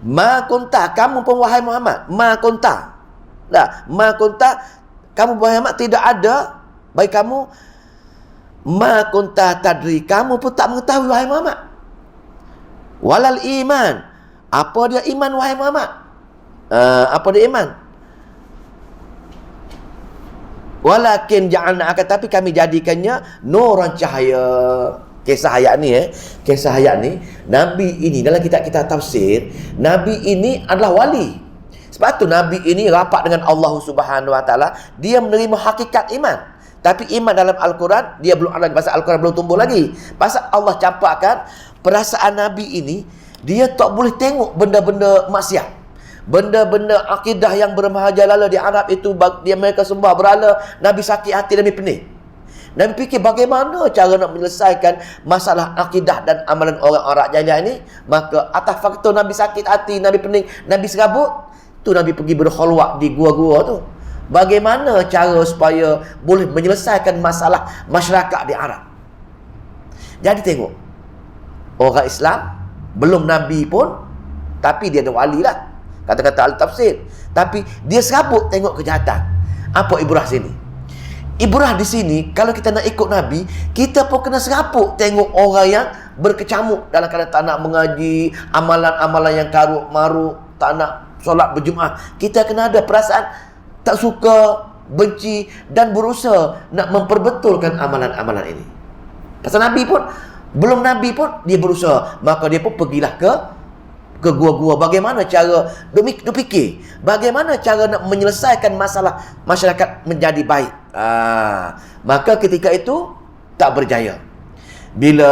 Ma kunta, kamu pun wahai Muhammad, ma kunta. Ma kunta, kamu wahai Muhammad tidak ada bagi kamu, ma kunta tadri, kamu pun tak mengetahui wahai Muhammad. Walal iman, apa dia iman wahai Muhammad? Apa dia iman? Walakin ja'alna, tapi kami jadikannya nuran, cahaya. Kisah hayat ni, Nabi ini dalam kitab tafsir, Nabi ini adalah wali. Sebab tu Nabi ini rapat dengan Allah Subhanahu Wa Taala, dia menerima hakikat iman. Tapi iman dalam Al-Quran dia belum ada, pasal Al-Quran belum tumbuh lagi. Pasal Allah campakkan perasaan Nabi ini, dia tak boleh tengok benda-benda maksiat, benda-benda akidah yang bermahajalala di Arab itu, dia mereka sembah berhala. Nabi sakit hati, Nabi pening. Nabi fikir bagaimana cara nak menyelesaikan masalah akidah dan amalan orang Arab jahiliah ini. Maka atas faktor Nabi sakit hati, Nabi pening, Nabi serabut, tu Nabi pergi berkhulwat di gua-gua tu. Bagaimana cara supaya boleh menyelesaikan masalah masyarakat di Arab. Jadi tengok, orang Islam belum Nabi pun, tapi dia ada wali lah, kata-kata al-tafsir. Tapi dia serabut tengok kejahatan. Apa ibrah sini? Ibrah di sini, kalau kita nak ikut Nabi, kita pun kena serapuk tengok orang yang berkecamuk dalam keadaan tak nak mengaji, amalan-amalan yang karuk maruk, tak nak solat berjemaah. Kita kena ada perasaan tak suka, benci, dan berusaha nak memperbetulkan amalan-amalan ini. Pasal Nabi pun, belum Nabi pun dia berusaha. Maka dia pun pergilah ke gua-gua. Bagaimana cara dia fikir, bagaimana cara nak menyelesaikan masalah masyarakat menjadi baik. Maka ketika itu tak berjaya. Bila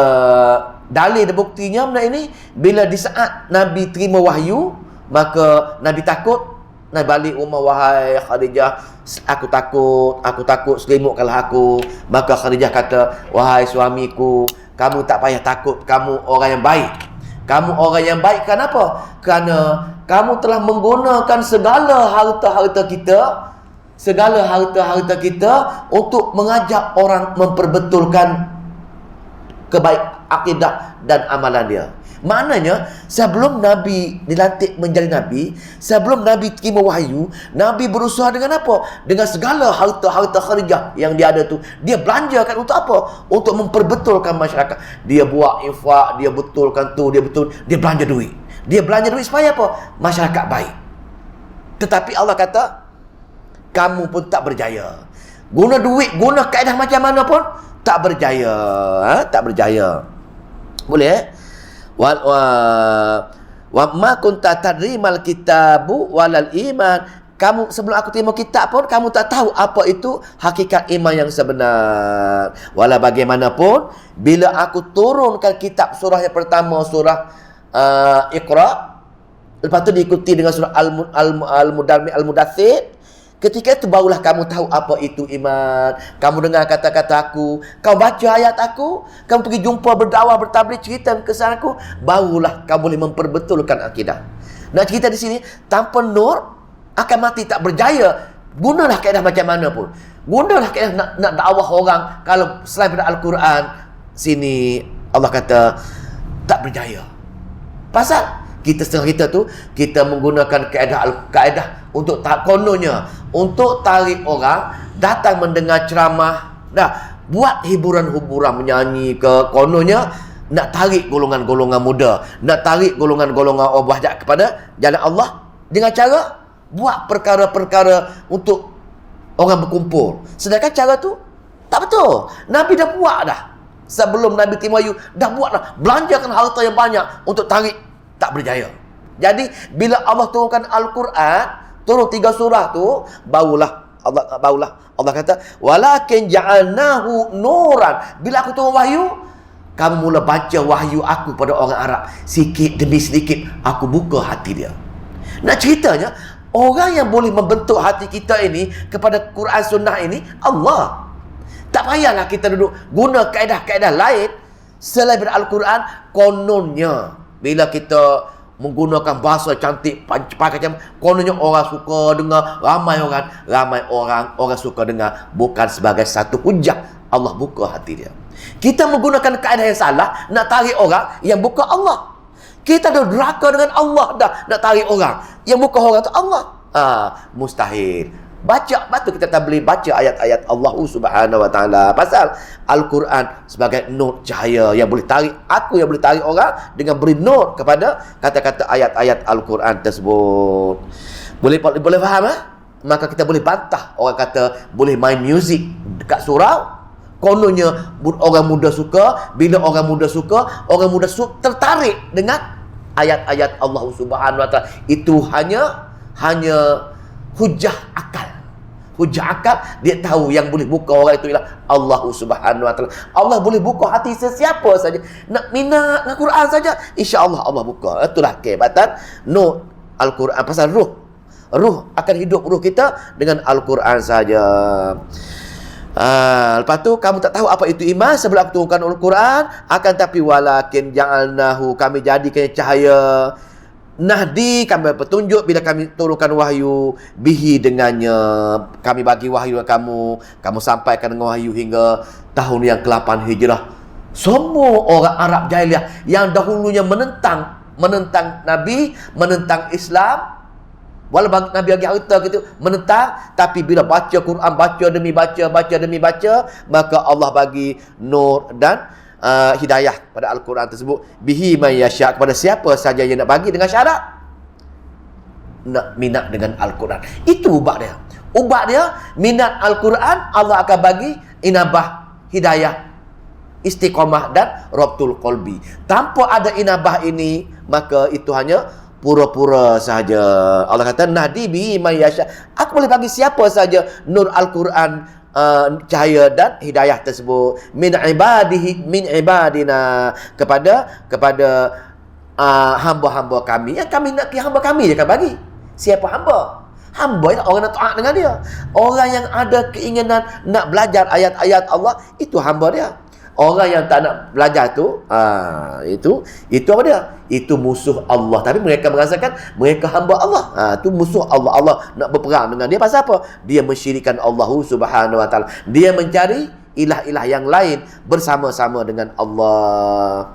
dalil dan buktinya benda ini, bila di saat Nabi terima wahyu, maka Nabi takut. Nabi balik rumah, wahai Khadijah, aku takut selimutkanlah aku. Maka Khadijah kata, wahai suamiku, kamu tak payah takut, kamu orang yang baik. Kamu orang yang baik. Kenapa? Kerana kamu telah menggunakan segala harta-harta kita untuk mengajak orang memperbetulkan kebaik akidah dan amalan dia. Maknanya, sebelum Nabi dilantik menjadi Nabi, sebelum Nabi terima wahyu, Nabi berusaha dengan apa? Dengan segala harta-harta kharijah yang dia ada tu, dia belanjakan untuk apa? Untuk memperbetulkan masyarakat. Dia buat infak, dia betulkan tu, dia belanja duit. Dia belanja duit supaya apa? Masyarakat baik. Tetapi Allah kata, kamu pun tak berjaya. Guna duit, guna kaedah macam mana pun tak berjaya. Tak berjaya. Boleh? Wa ma kunta tadrimal kitabu walal iman. Kamu sebelum aku terima kitab pun kamu tak tahu apa itu hakikat iman yang sebenar. Walau bagaimanapun, bila aku turunkan kitab surah yang pertama, surah Iqra, lepas tu diikuti dengan surah Al-Mudaththir, ketika itu barulah kamu tahu apa itu iman. Kamu dengar kata-kata aku, kau baca ayat aku, kamu pergi jumpa, berdakwah, bertabligh, cerita kesan aku, barulah kamu boleh memperbetulkan akidah. Nak cerita di sini, tanpa nur akan mati, tak berjaya. Gunalah kaedah macam mana pun. Gunalah kaedah nak dakwah orang. Kalau selain pada Al-Quran, sini Allah kata tak berjaya. Pasal setengah kita tu, kita menggunakan kaedah untuk kononnya, untuk tarik orang datang mendengar ceramah, buat hiburan-hiburan, menyanyi ke kononnya, nak tarik golongan-golongan muda, nak tarik golongan-golongan orang bahjat kepada jalan Allah dengan cara buat perkara-perkara untuk orang berkumpul. Sedangkan cara tu tak betul. Nabi dah buat dah. Sebelum Nabi terima wahyu, dah buat dah. Belanjakan harta yang banyak untuk tarik, tak berjaya. Jadi bila Allah turunkan Al-Quran, turun 3 surah tu, barulah Allah kata, walakin ja'alnahu nuran. Bila aku turun wahyu, kamu mula baca wahyu aku pada orang Arab, sikit demi sedikit aku buka hati dia. Nak ceritanya, orang yang boleh membentuk hati kita ini kepada Quran Sunnah ini, Allah. Tak payahlah kita duduk guna kaedah-kaedah lain selain daripada Al-Quran. Kononnya bila kita menggunakan bahasa cantik, pakai macam, kononnya orang suka dengar, ramai orang suka dengar, bukan sebagai satu hujah Allah buka hati dia. Kita menggunakan kaedah yang salah nak tarik orang yang buka Allah. Kita dah deraka dengan Allah dah nak tarik orang yang buka orang tu Allah. Mustahil. Batu kita tak boleh baca ayat-ayat Allah Subhanahu wa taala. Pasal Al-Quran sebagai nur cahaya yang boleh tarik, aku yang boleh tarik orang dengan beri nur kepada kata-kata ayat-ayat Al-Quran tersebut. Boleh faham? Maka kita boleh bantah orang kata boleh main muzik dekat surau. Kononnya orang muda suka. Bila orang muda suka, tertarik dengan ayat-ayat Allah Subhanahu wa taala. Itu hanya hujah akal. Hujah akal, dia tahu yang boleh buka orang itu ialah Allah Subhanahu wa taala. Allah boleh buka hati sesiapa saja. Nak minat dengan Quran saja, insya-Allah Allah buka. Itulah kehebatan nur Al-Quran. Pasal ruh akan hidup ruh kita dengan Al-Quran saja. Lepas tu kamu tak tahu apa itu iman sebelum aku turunkan Al-Quran, akan tapi walakin ja'alnahu, kami jadikan cahaya, nahdi, kami petunjuk bila kami turunkan wahyu, bihi, dengannya. Kami bagi wahyu kamu sampaikan dengan wahyu hingga tahun yang ke-8 Hijrah. Semua orang Arab jahiliah yang dahulunya menentang Nabi, menentang Islam, walaupun Nabi bagi harta gitu, menentang, tapi bila baca Quran, baca demi baca, maka Allah bagi nur dan hidayah pada Al-Quran tersebut, bihi man yasha, kepada siapa saja yang nak bagi, dengan syarat nak minat dengan Al-Quran. Itu ubat dia minat Al-Quran, Allah akan bagi inabah, hidayah, istiqamah dan rabtul qalbi. Tanpa ada inabah ini, maka itu hanya pura-pura saja. Allah kata nahdi bihi man yasha, aku boleh bagi siapa saja nur Al-Quran, cahaya dan hidayah tersebut, min ibadina, kepada hamba-hamba kami yang kami nak, hamba kami dia akan bagi. Siapa hamba? Hamba ialah orang nak taat dengan dia, orang yang ada keinginan nak belajar ayat-ayat Allah, itu hamba dia. Orang yang tak nak belajar tu, itu apa dia? Itu musuh Allah. Tapi mereka merasakan mereka hamba Allah. Itu musuh Allah. Allah nak berperang dengan dia pasal apa? Dia mensyirikkan Allah Subhanahu wa taala. Dia mencari ilah-ilah yang lain bersama-sama dengan Allah.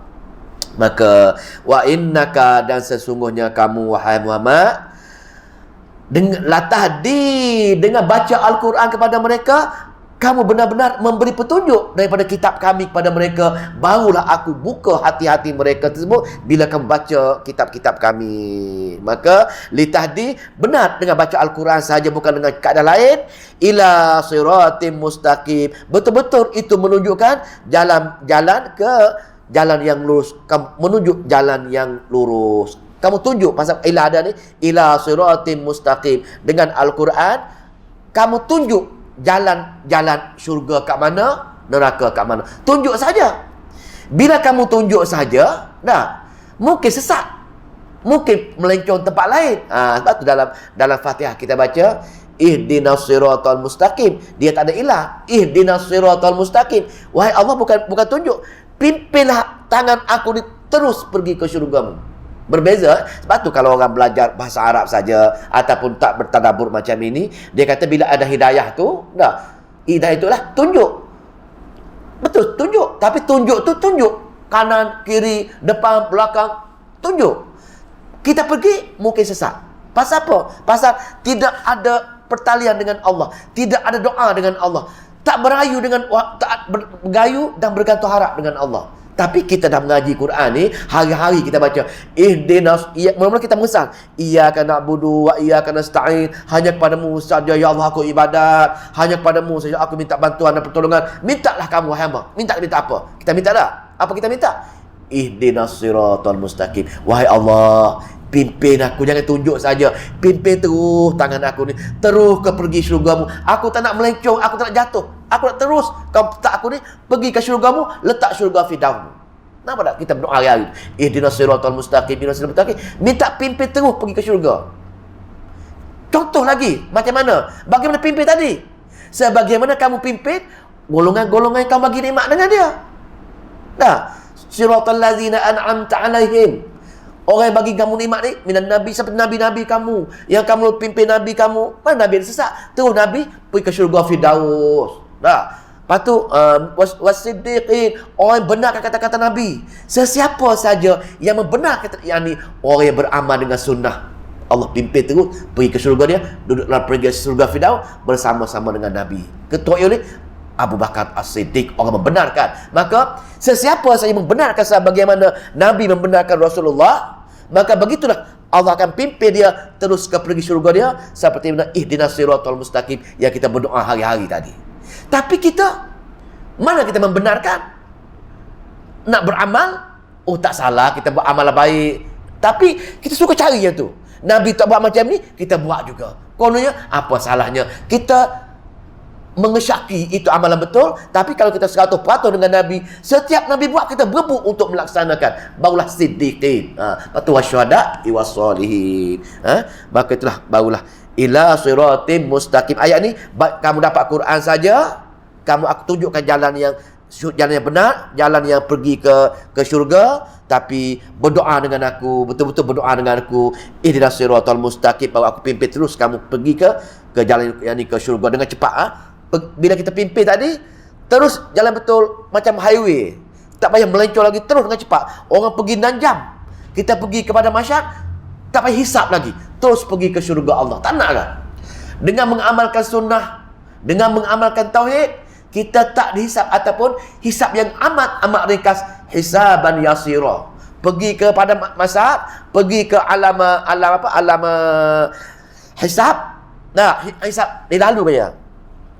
Maka wa innaka, dan sesungguhnya kamu wahai Muhammad, dengan latahdi, dengan baca Al-Quran kepada mereka, kamu benar-benar memberi petunjuk daripada kitab kami kepada mereka. Barulah aku buka hati-hati mereka tersebut bila kamu baca kitab-kitab kami. Maka litahdi, benar dengan baca Al-Quran sahaja, bukan dengan keadaan lain. Ila siratim mustaqim, betul-betul itu menunjukkan jalan ke jalan yang lurus. Kamu menunjuk jalan yang lurus. Kamu tunjuk pasal ila ada ni, ila siratim mustaqim. Dengan Al-Quran kamu tunjuk jalan syurga kat mana, neraka kat mana. Tunjuk saja. Bila kamu tunjuk saja, mungkin sesat, mungkin melencong tempat lain. Sebab tu dalam Fatihah kita baca ihdinas siratal mustaqim. Dia tak ada ilah. Ihdinas siratal mustaqim. Wahai Allah, bukan tunjuk, pimpinlah tangan aku ni terus pergi ke syurgamu. Berbeza. Sebab tu kalau orang belajar bahasa Arab saja ataupun tak bertadabbur macam ini, dia kata bila ada hidayah tu, hidayah itulah tunjuk. Betul, tunjuk. Tapi tunjuk tu tunjuk kanan, kiri, depan, belakang, tunjuk. Kita pergi mungkin sesat. Pasal apa? Pasal tidak ada pertalian dengan Allah, tidak ada doa dengan Allah, tak berayu bergayu dan bergantung harap dengan Allah. Tapi kita dah mengaji Quran ni, hari-hari kita baca ihdinas, mula-mula kita mengesal, iyyaka na'budu wa iyyaka nasta'in, hanya kepadamu saja ya Allah aku ibadat, hanya kepadamu saja aku minta bantuan dan pertolongan. Mintalah kamu wahai hamba. Minta apa? Kita minta dah. Apa kita minta? Ihdinas siratal mustaqim. Wahai Allah, pimpin aku, jangan tunjuk saja. Pimpin terus tangan aku ni, terus ke pergi syurgamu. Aku tak nak melencong, aku tak nak jatuh. Aku nak terus kau letak aku ni pergi ke syurgamu, letak syurga firdaus. Kenapa tak kita berdoa hari-hari? Ihdinas siratal mustaqim, ihdinas siratal mustaqim. Minta pimpin terus pergi ke syurga. Contoh lagi, macam mana? Bagaimana pimpin tadi? Sebagaimana kamu pimpin golongan-golongan yang kamu bagi nikmat dengan dia. Siratal ladzina an'amta alaihim. Orang yang bagi kamu nikmat ni, minan nabi, seperti nabi-nabi kamu, yang kamu pimpin nabi kamu. Mana nabi yang sesat? Terus nabi pergi ke syurga firdaus. Lepas tu wasiddiqin, orang yang benarkan kata-kata nabi. Sesiapa saja yang membenarkan yang ni, orang yang beramal dengan sunnah, Allah pimpin terus pergi ke syurga dia, duduk dalam pergi syurga firdaus bersama-sama dengan nabi. Ketua ini Abu Bakar As-Siddiq, orang membenarkan. Maka sesiapa saja membenarkan sebagaimana nabi membenarkan Rasulullah, maka begitulah Allah akan pimpin dia terus ke pergi syurga dia, seperti mana ihdinas siratal mustaqim yang kita berdoa hari-hari tadi. Tapi kita, mana kita membenarkan? Nak beramal, tak salah, kita buat amalan baik. Tapi kita suka cari yang tu. Nabi tak buat macam ni, kita buat juga. Kononnya, apa salahnya? Kita mengesyaki itu amalan betul, tapi kalau kita 100% dengan Nabi, setiap Nabi buat kita berebut untuk melaksanakan, barulah siddiqin. Patu wasyuhada iwassalihin. Maka itulah barulah ila siratim mustaqim. Ayat ni kamu dapat Quran saja, aku tunjukkan jalan yang benar, jalan yang pergi ke syurga, tapi berdoa dengan aku, betul-betul berdoa dengan aku, ihdinas siratal mustaqim, baru aku pimpin terus kamu pergi ke jalan yang ni, ke syurga dengan cepat. Bila kita pimpin tadi, terus jalan betul macam highway, tak payah melencong lagi, terus dengan cepat. Orang pergi 6 jam, kita pergi kepada masyarakat, tak payah hisap lagi, terus pergi ke syurga Allah. Tak nak kan? Dengan mengamalkan sunnah, dengan mengamalkan tauhid, kita tak dihisap ataupun hisap yang amat ringkas, hisaban yasira. Pergi kepada masyarakat, pergi ke alam hisap. Hisap ni lalu ya.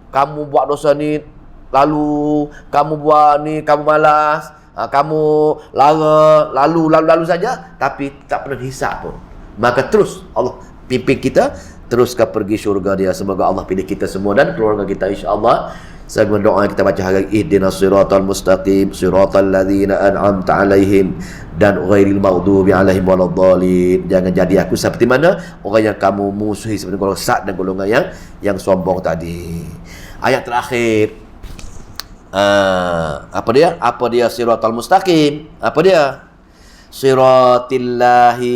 Kamu buat dosa ni lalu, kamu buat ni, kamu malas, kamu lalu saja, tapi tak pernah dihisap pun. Maka terus Allah pimpin kita terus ke pergi syurga dia. Semoga Allah pilih kita semua dan keluarga kita insya-Allah. Segmen doa kita baca hari ihdinas siratal mustaqim siratal ladzina an'amta alaihim dan ghairil maghdubi alaihim waladdallin. Jangan jadi aku seperti mana orang yang kamu musuhi, seperti golongan sesat dan golongan yang sombong tadi. Ayat terakhir Apa dia? Apa dia siratal mustaqim? Apa dia? Siratillahi,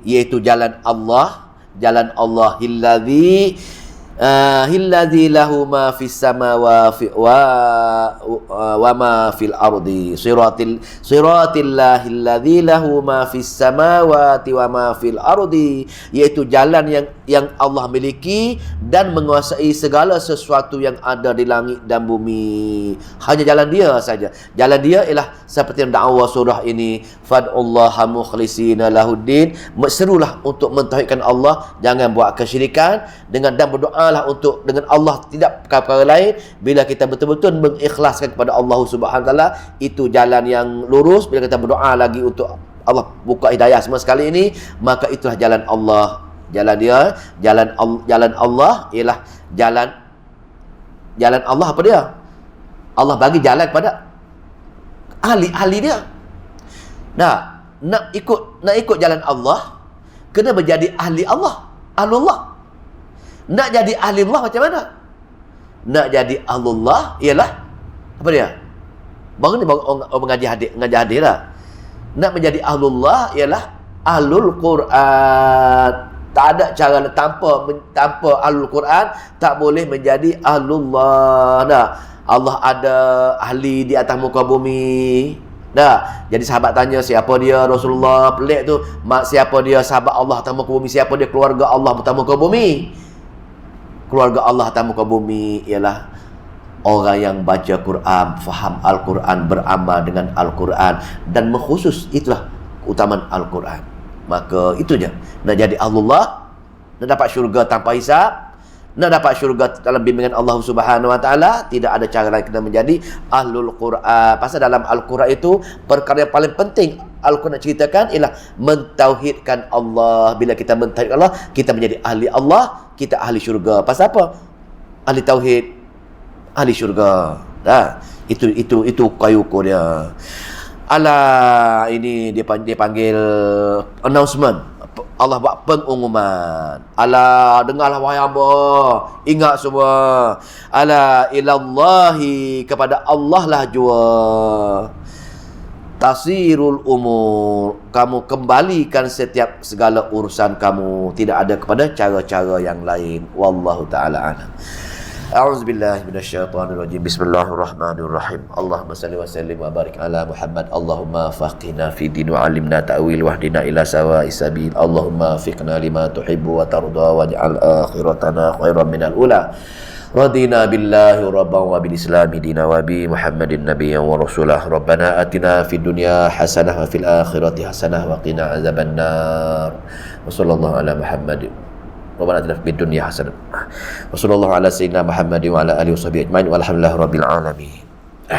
iaitu jalan Allah, jalan Allah hilladzi lahu ma fis samawati wa ma fil ardi. Siratillahi alladzi lahu ma fis samawati wa ma fil ardi, iaitu jalan yang Allah miliki dan menguasai segala sesuatu yang ada di langit dan bumi. Hanya jalan dia saja. Jalan dia ialah seperti yang dakwa surah ini, fad'ullaha mukhlishina lahuddin. Serulah untuk mentauhidkan Allah, jangan buat kesyirikan, dan berdoalah untuk dengan Allah, tidak perkara lain. Bila kita betul-betul mengikhlaskan kepada Allah Subhanahu wa taala, itu jalan yang lurus. Bila kita berdoa lagi untuk Allah buka hidayah semua sekali ini, maka itulah jalan Allah. Jalan dia, jalan Allah ialah jalan Allah. Apa dia? Allah bagi jalan kepada ahli dia. Nak ikut jalan Allah, kena menjadi ahli Allah, ahlullah. Nak jadi ahli Allah macam mana? Nak jadi ahlullah ialah apa dia? Baru ni orang mengaji hadis lah. Nak menjadi ahlullah ialah ahlul Quran. Tak ada cara tanpa ahlul Quran tak boleh menjadi ahlullah. Allah ada ahli di atas muka bumi. Jadi sahabat tanya, siapa dia Rasulullah? Pelik tu. Siapa dia sahabat Allah atas muka bumi? Siapa dia keluarga Allah atas muka bumi? Keluarga Allah atas muka bumi ialah orang yang baca Quran, faham Al-Quran, beramal dengan Al-Quran, dan mengkhusus itulah keutamaan Al-Quran. Maka itu je. Nak jadi ahlullah, nak dapat syurga tanpa hisab, nak dapat syurga dalam bimbingan Allah Subhanahu wa taala, tidak ada cara lain kena menjadi ahlul Quran. Pasal dalam Al-Quran itu perkara yang paling penting Al-Quran nak ceritakan ialah mentauhidkan Allah. Bila kita mentauhidkan Allah, kita menjadi ahli Allah, kita ahli syurga. Pasal apa? Ahli tauhid, ahli syurga. Itu kayuku dia. Alah, ini dia panggil announcement. Allah buat pengumuman. Alah, dengarlah wahai hamba, ingat semua. Alah ilallahi, kepada Allah lah jua tasirul umur, kamu kembalikan setiap segala urusan kamu, tidak ada kepada cara-cara yang lain. Wallahu ta'ala a'lam. A'udzubillahi minasyaitonirrajim. Bismillahirrahmanirrahim. Allahumma salli wa sallim wa barik ala Muhammad. Allahumma faqihna fi din wa 'allimna ta'wil wahdina ila sawa'is sabil. Allahumma fiqna lima tuhibbu wa tarda waj'al akhiratana khairan minal ula. Radina billahi rabban wa bil islami dina wa bi Muhammadin nabiyyan wa rasulah. Rabbana atina fid dunya hasanah wa fil akhirati hasanah wa qina azabannar. Wa sallallahu ala Muhammadin Rabbana atina fid dunya hasanah. Wa sallallahu ala sayyidina Muhammadin wa ala alihi washabihi ajmain walhamdulillahi rabbil alamin.